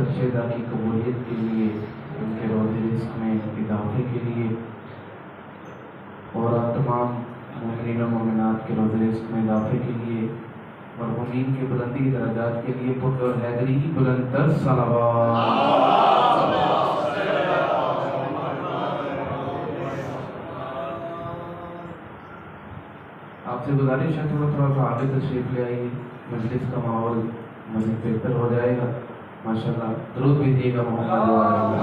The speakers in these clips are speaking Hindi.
सरशेदा की कबूलियत के लिए, उनके रोज़े रिज़्क़ में इजाफे के लिए और तमाम मोमिनीन व मोमिनात के रोज़े रिज़्क़ में इजाफे के लिए मरहूमीन के बुलंदी दर्जात के लिए पुर हैदरी की बुलंदतर सलावत। आपसे गुजारिश है थोड़ा सा आगे तशरीफ ले आइए, मजलिस का माहौल मज़ीद बेहतर हो जाएगा। माशाल्लाह दुरूद भेजिएगा मोहम्मद।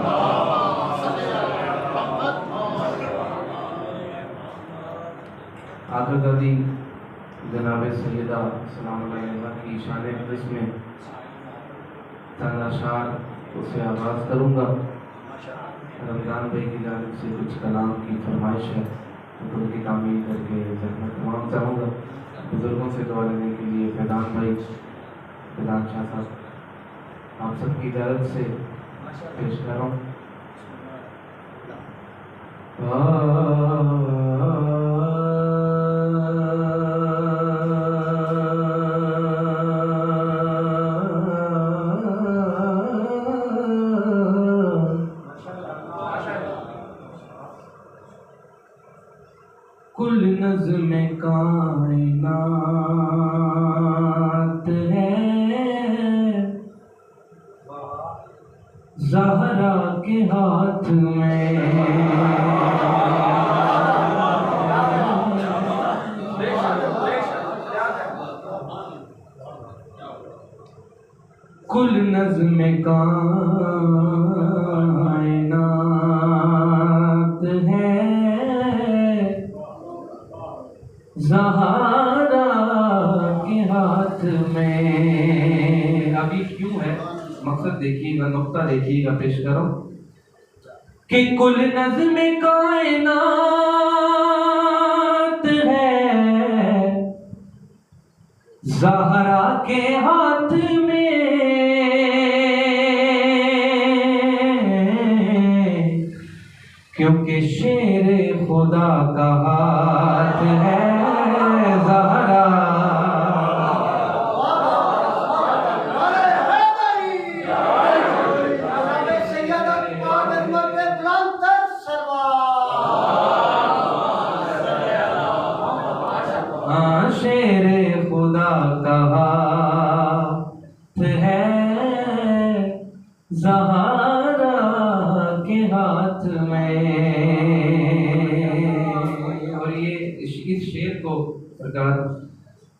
आखिरदादी जनाब सैयदा सलाम अलैहा की शान हदीस में चंद अशार उससे आगाज़ करूँगा। रमज़ान भाई की जानिब से कुछ कलाम की फरमाइश है, उनकी तामील करके जहमत तमाम चाहूँगा। बुज़ुर्गों से दुआ लेने के लिए फैज़ान भाई, फैज़ान शाह साहब, आप सबकी इजाज़त से पेश कर रहा हूँ। कुल नज़्म कायनात है ज़हरा के हाथ में, कुल नज़्म कायनात है ज़हरा के हाथ में। अभी क्यों है, मकसद देखिएगा, नुक्ता देखिएगा, पेश करो कि कुल नज़्म कायनात है ज़हरा के हाथ में, क्योंकि शेर खुदा का हाथ है ज़हरा। हाँ, शेर खुदा का हाथ है ज़हरा के हाथ में। और ये इस शेर को सरकार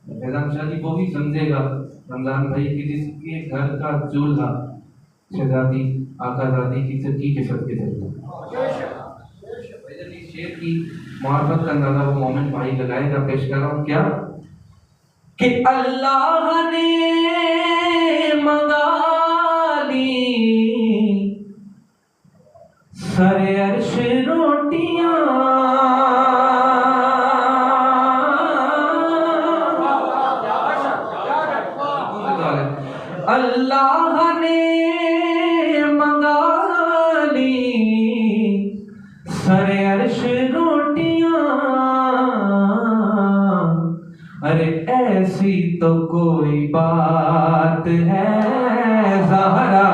फैज़ान शाह जी वो भी समझेगा, रमज़ान भाई की जिसके घर का चूल्हा शहजादी आकाजादी की सच्ची किस्मत के जरिए इस शेर की मोहब्बत का अंदाजा वो मोमिन भाई लगाएगा। पेश कर रहा हूँ क्या कि अल्लाह ने मंगा ली सरे अर्श रोटियां, अल्लाह ने मंगा ली सरे अर्श रोटियां, अरे ऐसी तो कोई बात है ज़हरा।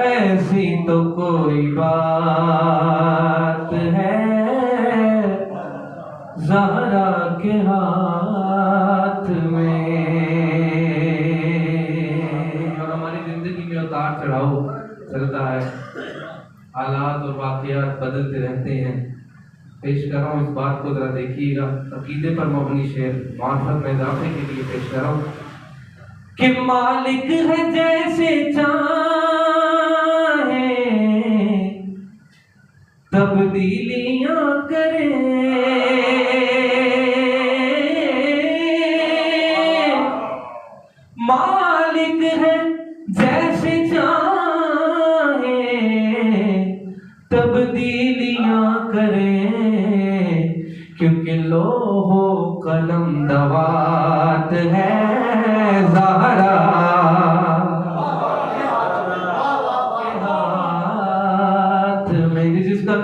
ऐसी तो कोई बात है ज़हरा के हाथ में। और हमारी जिंदगी में उतार चढ़ाव चलता है, हालात और वाक़यात बदलते रहते हैं। पेश कर रहा हूँ, इस बात को जरा देखिएगा। अकीदे पर मबनी शेर मार्फत में इजाफे के लिए पेश कर रहा हूँ कि मालिक है जैसे चाहे तब्दीलियां करे, मालिक है जैसे चाहे तब्दीलियां करे, क्योंकि लोहो कलम दवात है ज़हरा।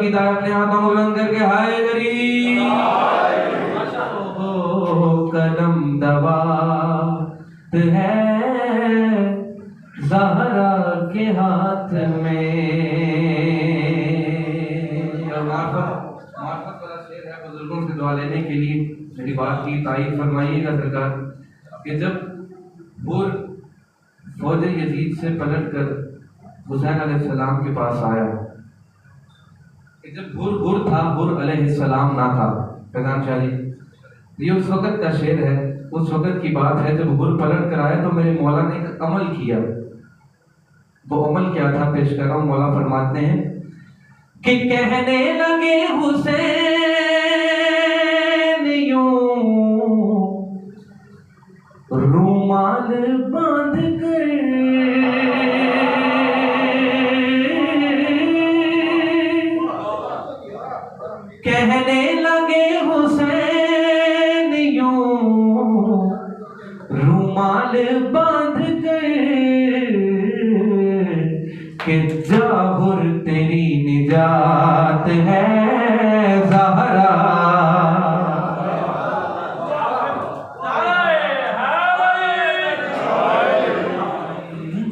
की दाएं अपने हाथों को बुलंद करके हाय दरी कदम दवात है ज़हरा के हाथ में। और मार्फत वाला शेर है बुजुर्गों से दुआ लेने के लिए। मेरी बात की तारीफ फरमाइएगा सरकार कि जब हुर फौज यजीद से पलट कर हुसैन अलैहिस्सलाम के पास आया, कि जब हुर था, हुर अलैहिस्सलाम ना था। फैजान शाह जी, ये उस वक़्त का शेर है, उस वक़्त की बात है जब हुर पलट कर आया तो मेरे मौला ने एक अमल किया। वो अमल क्या था पेश कर रहा हूँ। मौला फरमाते हैं कि कहने लगे हुसैन यूं रूमाल बांध कर, कहने लगे हुसैन यूं रूमाल बांध कर कि जाहुर तेरी निजात है ज़हरा।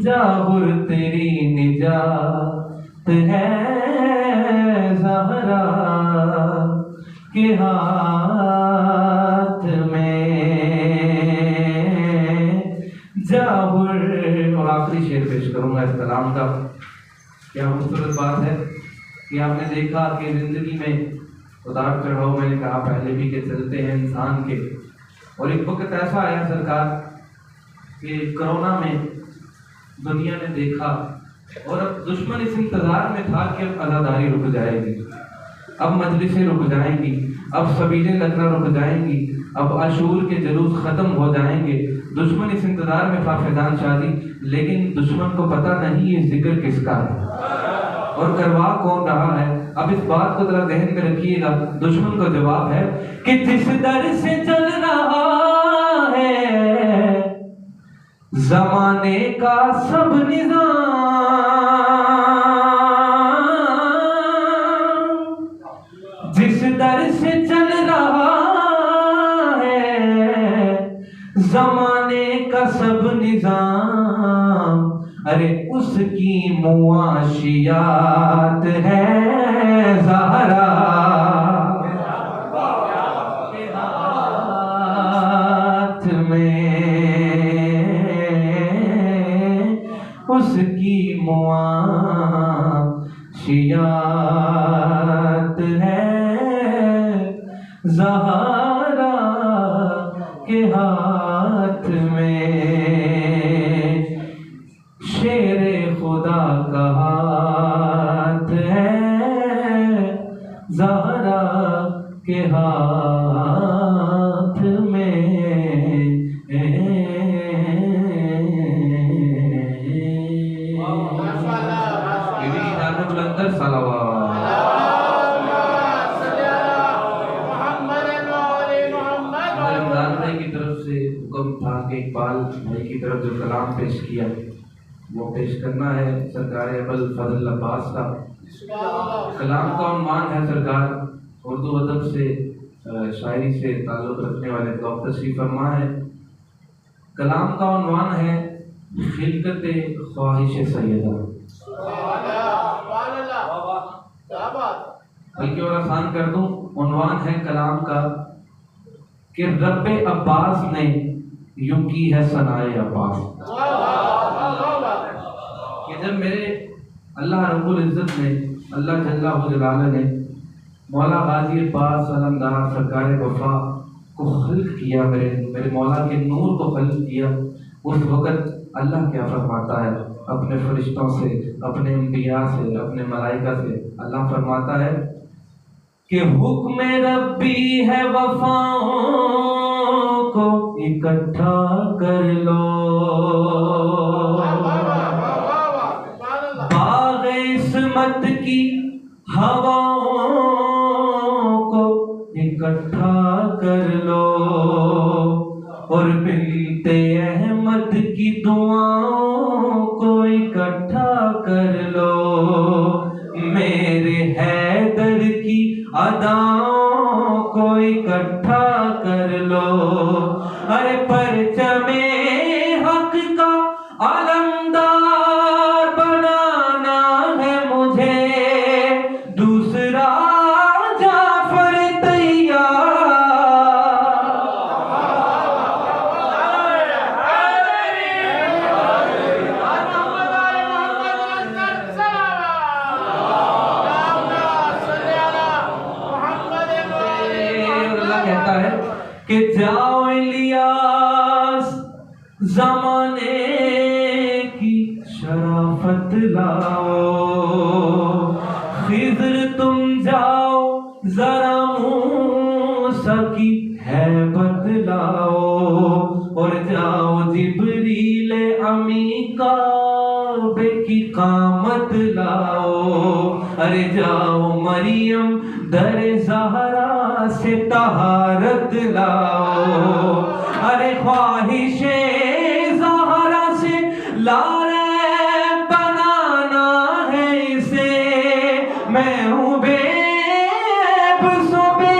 जाहुर तेरी निजात है ज़हरा के हाथ में। जाहुर। और आखिरी शेर पेश करूंगा इस कलाम का। क्या खूबसूरत बात है कि आपने देखा कि जिंदगी में उतार चढ़ाव, मैंने कहा पहले भी के चलते हैं इंसान के। और एक वक्त ऐसा आया सरकार कि कोरोना में दुनिया ने देखा और अब दुश्मन इस इंतजार में था कि अब अज़ादारी रुक जाएगी, अब मजलिसें रुक जाएंगी, अब सबीलें लगना रुक जाएंगी, अब आशूर के जुलूस खत्म हो जाएंगे। दुश्मन इस इंतजार में था फैजान शादी, लेकिन दुश्मन को पता नहीं ये जिक्र किसका है और करवा कौन रहा है। अब इस बात को जरा ज़हन में रखिएगा। दुश्मन को जवाब है कि जिस दर से चल रहा है ज़माने का सब निज़ाम, जिस दर से चल रहा है ज़माने का सब निज़ाम, अरे उसकी मुआशियात है ज़हरा के हाथ में। उसकी मुआशियात है ज़हरा के हाथ में। शेरे खुदा का हाथ है ज़हरा के हाथ में। रमजान भाई की तरफ से हुक्म था कि इकबाल भाई की तरफ जो कलाम पेश किया वो पेश करना है सरकार अबुल फजल अब्बास का। कलाम का उन्वान है सरकार उर्दू अदब से शायरी से ताल्लुक़ रखने वाले डॉक्टर तशरीफ फरमा है। कलाम का उन्वान है खिलकत ख्वाहिश सैयदा। बल्कि और आसान कर दूं, उन्वान है कलाम का कि रब्बे अब्बास ने यूं की है सनाए अब्बास। कि जब मेरे अल्लाह रब्बुल इज़्ज़त ने, अल्लाह जल्ला जलाल ने मौला गाजी अब्बास अलमदार सरकार वफा को खल्क किया, मेरे मौला के नूर को खल्क किया, उस वक़्त अल्लाह क्या फरमाता है अपने फरिश्तों से, अपने अंबिया से, अपने मलाइका से। अल्लाह फरमाता है कि हुक्म रब्बी है वफाओं को इकट्ठा कर लो, बाग़ इस्मत की हवाओं को इकट्ठा कर लो, और बिन्ते अहमद की दुआओं को इकट्ठा कर लो। मेरे हैदर अदाओं को इकट्ठा कर लो। अरे परचमे हक का अलमदार बनाना है मुझे, दूसरा जाफर तैयार। अल्लाह कहता है कि जाओ इलियास, जमाने की शराफत लाओ। खिज़र तुम जाओ, जरा मूसा की हैबत लाओ। और जाओ जिब्रील अमी काबे की कामत लाओ। अरे जाओ मरियम दर ज़हरा से तहारत लाओ। अरे ख्वाहिशे ज़हरा से लारे बनाना है इसे, मैं हूँ बेब सुबे।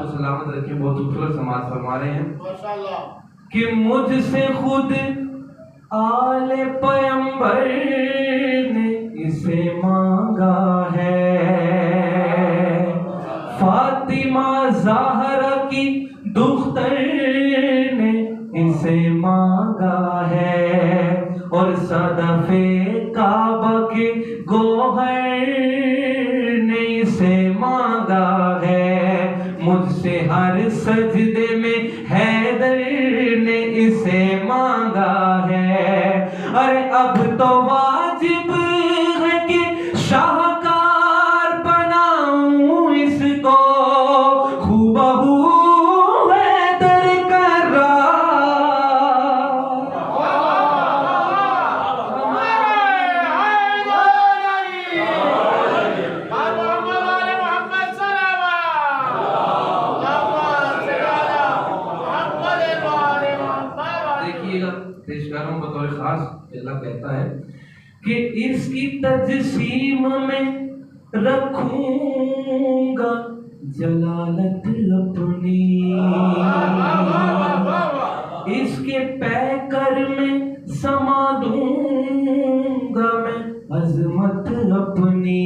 सलामत रखे, बहुत खूबसूरत समाज फरमा रहे हैं कि मुझसे खुद आले पैगंबर ने इसे मांगा है। फातिमा ज़हरा की दुख्तर ने इसे मांगा है। और सदफे काबा के गोहर ने इसे मांगा है। मुझसे हर सजदे में हैदर ने इसे मांगा है। अरे अब तो वाजिब है कि शाहकार बनाऊं इसको, खूबहू हैदर कर रहा। पेशकारों बतौर खास अल्लाह कहता है कि इसकी तजसीम में रखूंगा जलालत अपनी, इसके पैकर में समा दूंगा मैं अजमत अपनी।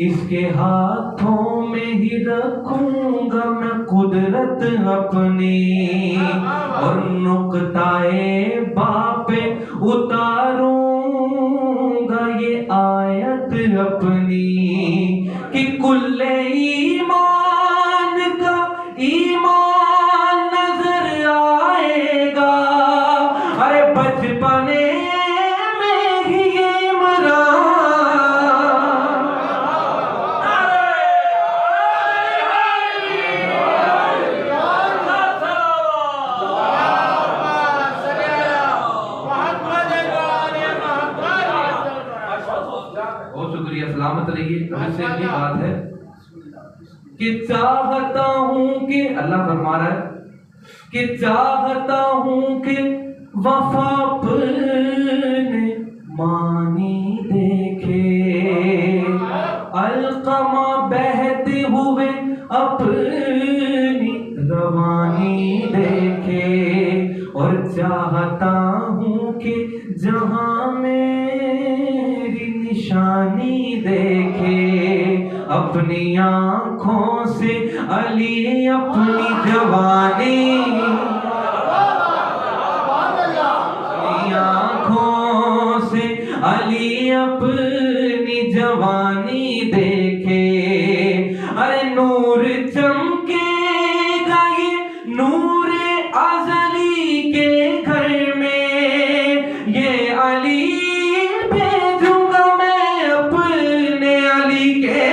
इसके हाथों में ही रखूंगा मैं कुदरत अपनी। और नुक्ताए बापे उतारूंगा ये आयत अपनी कि कुल्ले ईमान का ईमान नजर आएगा। अरे बचपने में ही इमरान। बहुत शुक्रिया, सलामत रहिए। इससे ये बात है कि चाहता हूं कि अल्लाह फरमा रहा है कि चाहता हूं कि वफा अपने मानी देखे। अलकमा बहते हुए अपनी रवानी देखे। और चाहता हूं कि जहां मेरी निशानी देखे। अपनी आंखों से अली अपनी जवानी, अपनी आंखों से अली अपनी जवानी देखे। अरे नूर चमकेगा ये नूर अज़ली के घर में। ये अली भेजूंगा मैं अपने अली के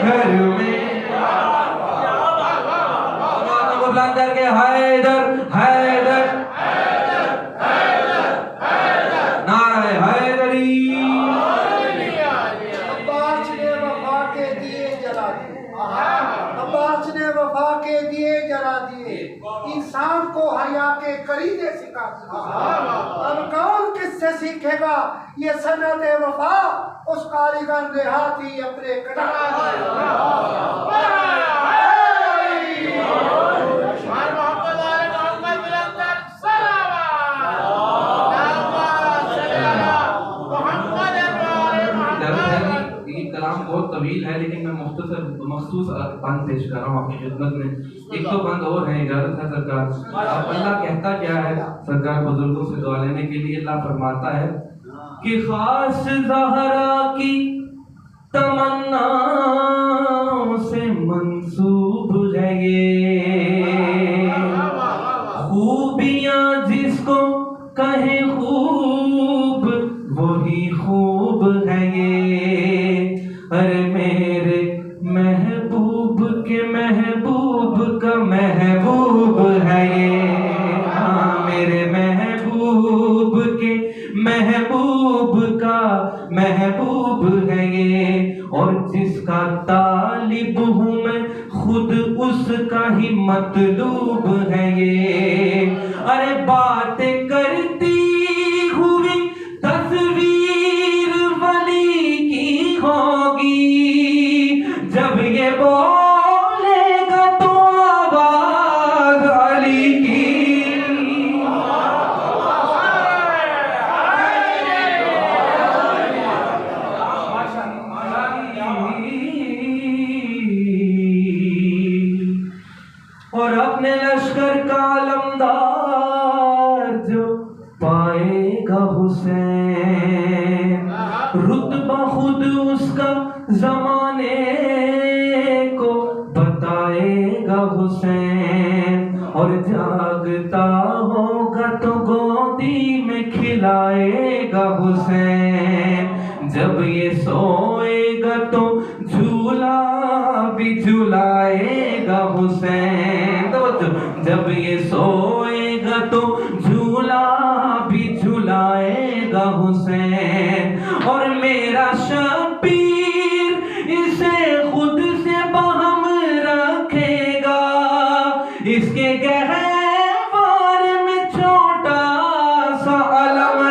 घर में। करके हैदर इंसान को हया के करीने सिखाती है। अब कौन किससे सीखेगा ये सनत वफा, उस कारीगर ने हाथ ही अपने कलाम बहुत तवील है, लेकिन मैं मुख्तसर मखसूस बंद पेश कर रहा हूँ आपकी खिदमत में। एक तो बंद और है, इजाजत है सरकार। अब अल्लाह कहता क्या है सरकार बुजुर्गों से दुआ लेने के लिए? अल्लाह फरमाता है कि खास ज़हरा की तमन्ना से मंसूब है ये, खूबियाँ जिसको कहे खूब वही खूब है ये। अरे मेरे महबूब के महबूब का महबूब है ये। हाँ, मेरे महबूब के महबूब का महबूब है ये। और जिसका तालिब हूँ मैं खुद उसका ही मतलूब है ये। अरे बातें करती हुई तस्वीर वली की होगी, जब ये बोलेगा तो आवाज अली की। और अपने लश्कर का अलमदार जो पाएगा हुसैन, रुतबा खुद उसका जमाने को बताएगा हुसैन। और जागता होगा तो गोदी में खिलाएगा हुसैन, जब ये सोएगा तो झूला भी झुलाएगा हुसैन। तो जब ये सोएगा तो झूला भी झुलाएगा हुसैन। और मेरा शबीर इसे खुद से बहम रखेगा, इसके गहवार में छोटा सा अलम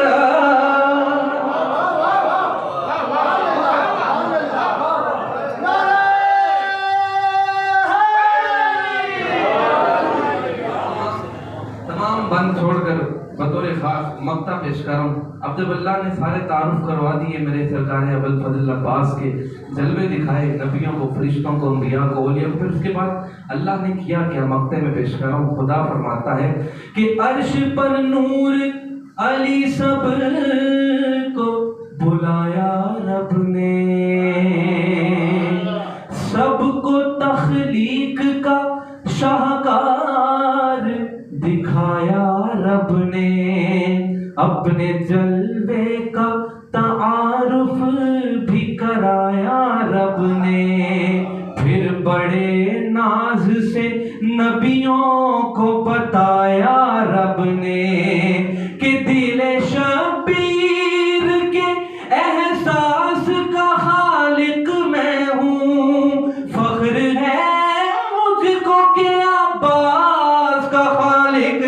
बंद छोड़कर बतौर खास मक्ता पेश कर रहा हूँ। अब जब अल्लाह ने सारे तारुफ करवा दिए मेरे सरकार अबुल फजल अब्बास के, जलवे दिखाए नबियों को, फरिश्तों को, अंबिया को, औलिया को, फिर उसके बाद अल्लाह ने किया क्या मक्ते में पेश कर रहा हूँ। खुदा फरमाता है कि अर्श पर नूर अली सब को बुलाया रब ने, सबको तख्लीक का शाहकार दिखाया रब ने। अपने जलवे का तारुफ भी कराया रब ने। फिर बड़े नाज से नबियों को बताया रब ने कि दिले शबीर के एहसास का खालिक मैं हूँ। फख्र है मुझको कि अब्बास का खालिक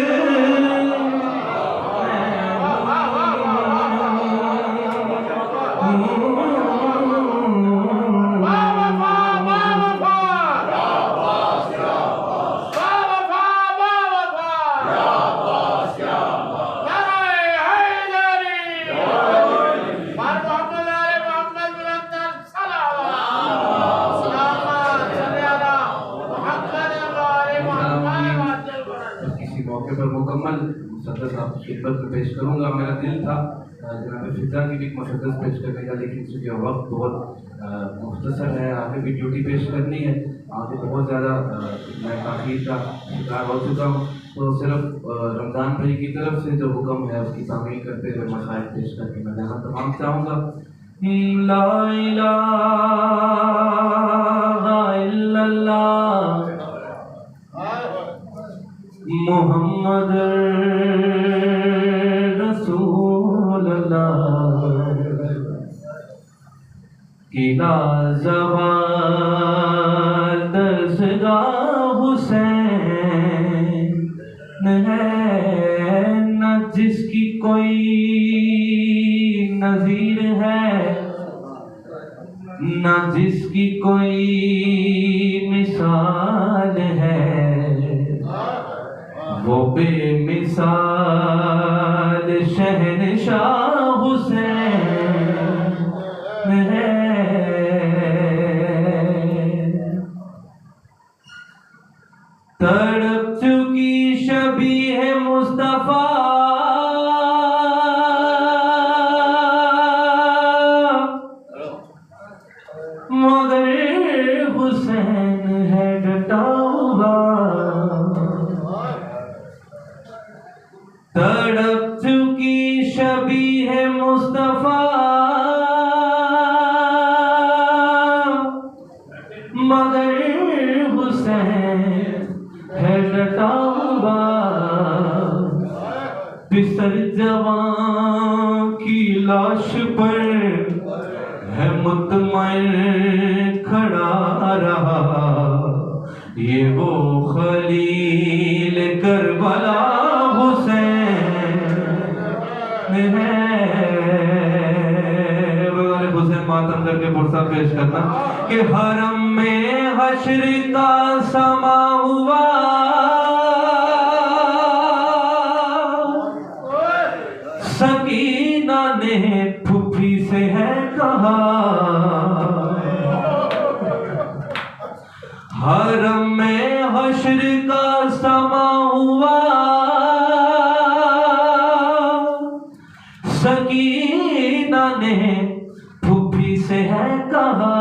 मुकम्मल मुसद्दस आपकी खिदमत में पेश करूँगा। मेरा दिल था जनाब फिजा की भी मुसद्दस पेश करने का, लेकिन चूँकि वक्त बहुत मुख्तसर है, आगे भी ड्यूटी पेश करनी है, आगे बहुत ज़्यादा मैं ताख़ीर का शिकार हो चुका हूँ। तो सिर्फ रमज़ान भाई की तरफ से जो हुक्म है उसकी तामील करते हुए मसाइल पेश करके मैं जहाँ तमाम चाहूँगा। ला इलाहा इल्लल्लाह मोहम्मद रसूल अल्लाह की लाजवाब दरसगाह हुसैन है न जिसकी कोई नजीर है, न जिसकी कोई मिसाल है, वो बेमिसाल शहनशाह हुसैन है। तड़प चुकी शबीह मुस्तफा मगर हुसैन है डटा हुआ। तड़प चुकी शबीह मुस्तफा मगर हुसैन है डटा हुआ। बिस्तर जवां की लाश पर है मुतमईन खड़ा रहा। ये वो खलील करबला हुसैन है। हुसैन मातम करके पुरसा पेश करना कि हरम में हश्र का समा हुआ। सकीना ने फूफी से है कहा, हरम में हश्र का समा हुआ। सकीना ने फूफी से है कहा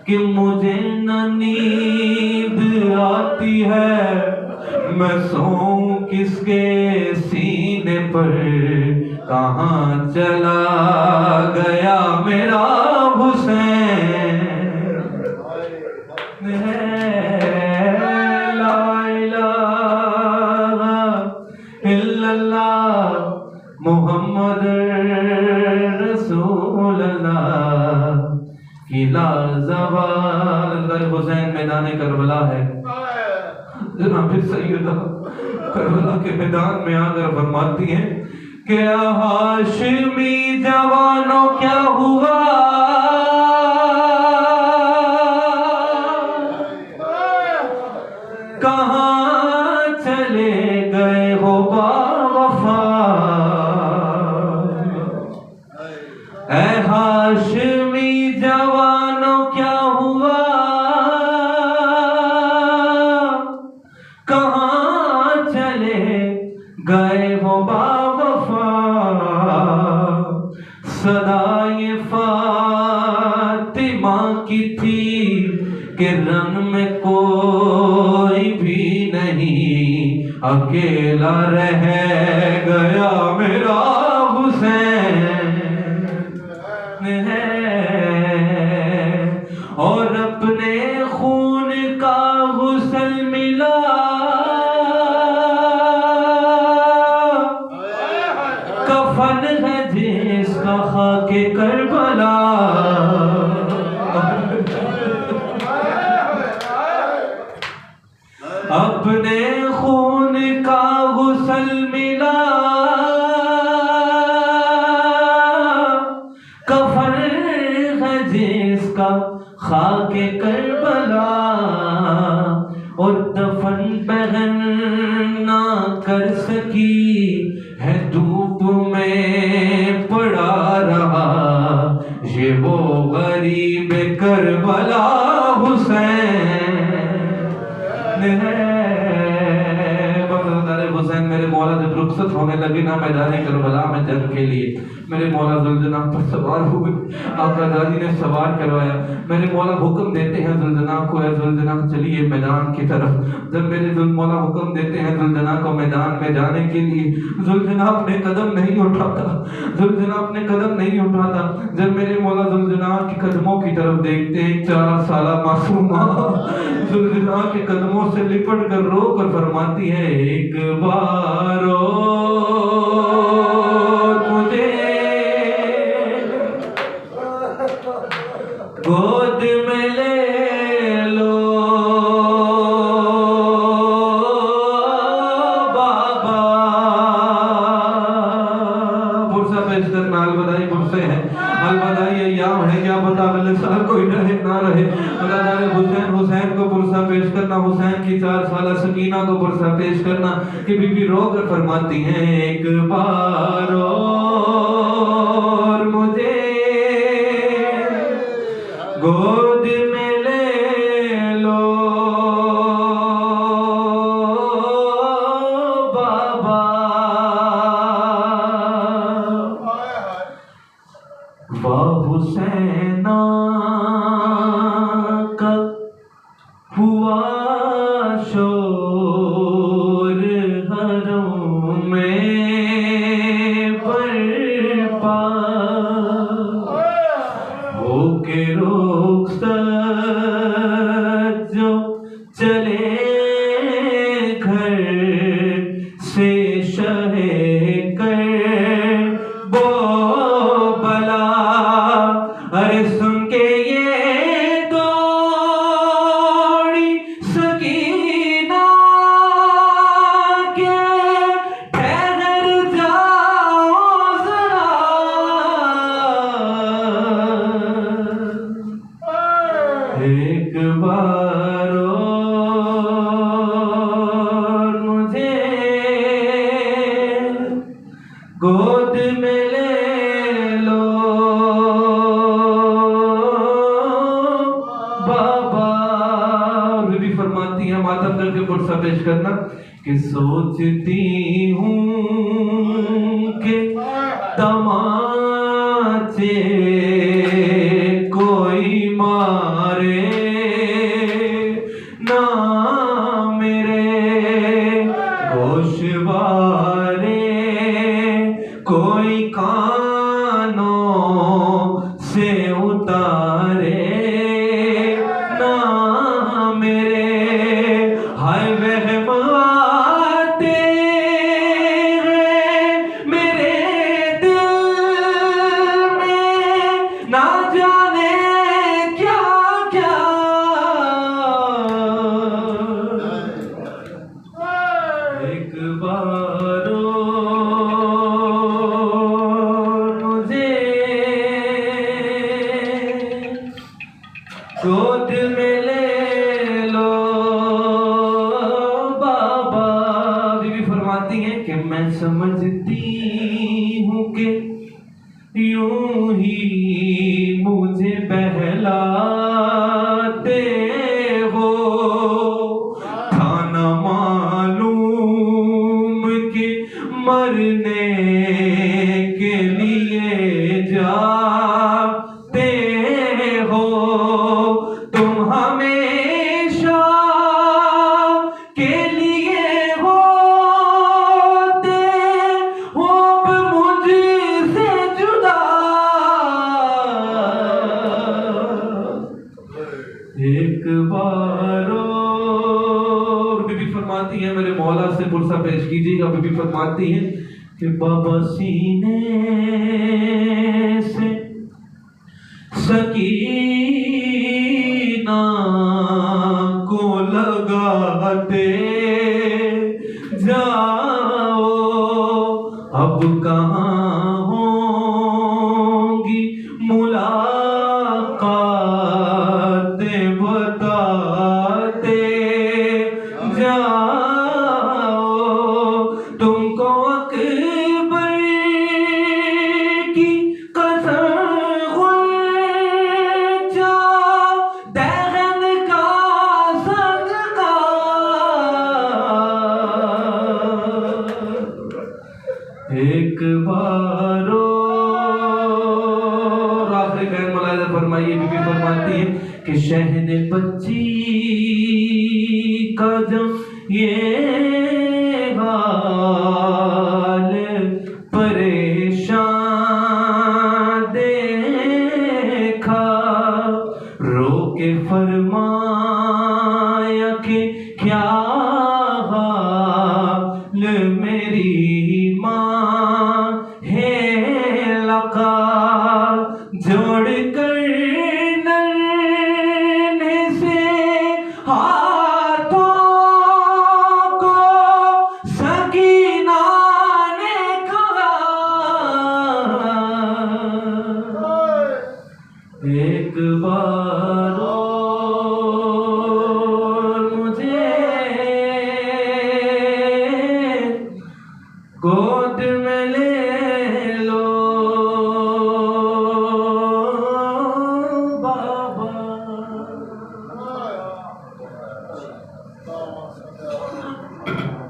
कि मुझे न नींद आती है, मैं सोऊं किसके सीने पर। कहाँ चला गया मेरा हुसैन ला इलाहा इल्लल्लाह मुहम्मद रसूल अल्लाह की लाजवाल। हुसैन मैदान करबला है। जनाब सैयदा करबला के मैदान में आकर फरमाती हैं कि हाशमी जवानों क्या हुआ। कहाँ चले गए हो बावफा। ऐ हाशमी जवानों क्या हुआ। कहाँ चले गए हो बावफा। सदाए फातिमा की थी कि रन में कोई भी नहीं, अकेला रह गया मेरा हुसैन है। और अपने खून का गुस्ल मिला, कफन है जिसका खाके करबला। अपने खून का गुस्ल मिला, कफन है जिसका खाके करबला। और दफन बहन ना कर सकी है, धूप में पड़ा रहा। ये वो गरीब करबला हुसैन है। हुसैन मेरे मौला जब रुखसत होने लगी ना मैदान करबला में जंग के लिए, मेरे मौला जुल्जनाह पर सवार हुए। आका दादी ने सवार करवाया। मेरे मौला हुक्म देते हैं जुल्जनाह को, या जुल्जनाह चलिए मैदान की तरफ। जब मेरे मौला हुक्म देते हैं जुल्जनाह को मैदान में जाने के लिए, जुल्जनाह अपने कदम नहीं उठाता। जुल्जनाह अपने कदम नहीं उठाता। जब मेरे मौला जुल्जनाह के कदमों की तरफ देखते हैं, 4 साला मासूमा जुल्जनाह के कदमों से लिपट कर रो कर फरमाती है, एक बार मुझे गोद में ले लो। ही 4 साल सकीना को पुरसा पेश करना कि बीबी रोकर फरमाती हैं, एक बार और मुझे गोद में ले लो बाबा, वाह हुसैना का हुआ शोर हरम में बरपा, हो के रुखसत जो चले घर से शहे कर बो बला, अरे सुन के ये दौड़ी सकीना के ठहर जाओ जरा, एक बार और मुझे गोद में ले लो बाबा। बीबी फरमाती है, मातम करके पुरसा पेश करना कि सोचती हूँ कि तमाचे कोई मारे ना मेरे गोशवारे, कोई कानों से उतारे ना मेरे, हाय वहम आते हैं मेरे दिल में, ना जाने क्या क्या, एक बार गोद में ले लो बाबा। बीबी फरमाती है कि मैं समझती हूँ कि यूं ही मुझे बहलाते हो, था न मालूम कि मरने के लिए जाते हो तुम, हमेशा के लिए होते हो मुझसे जुदा, एक बार और। बीबी फरमाती है, मेरे मौला से पुरसा पेश कीजिएगा। बीबी फरमाती है कि बाबा सीने से सकीना को लगाते जाओ, अब कहाँ होंगी मुलाकातें बताते जाओ, तुमको अकबर की कसम दहन का सदका, एक बार और आखिरी खैर मुलाहिजा फरमाइए। बीबी फरमाती है कि शहद बच्ची का जब ये हाल परेशान देखा, रो के फरमाया कि क्या हाल मेरी माँ है लका, जोड़ कर नन्हे से हाथों को सकीना ने कहा, एक बार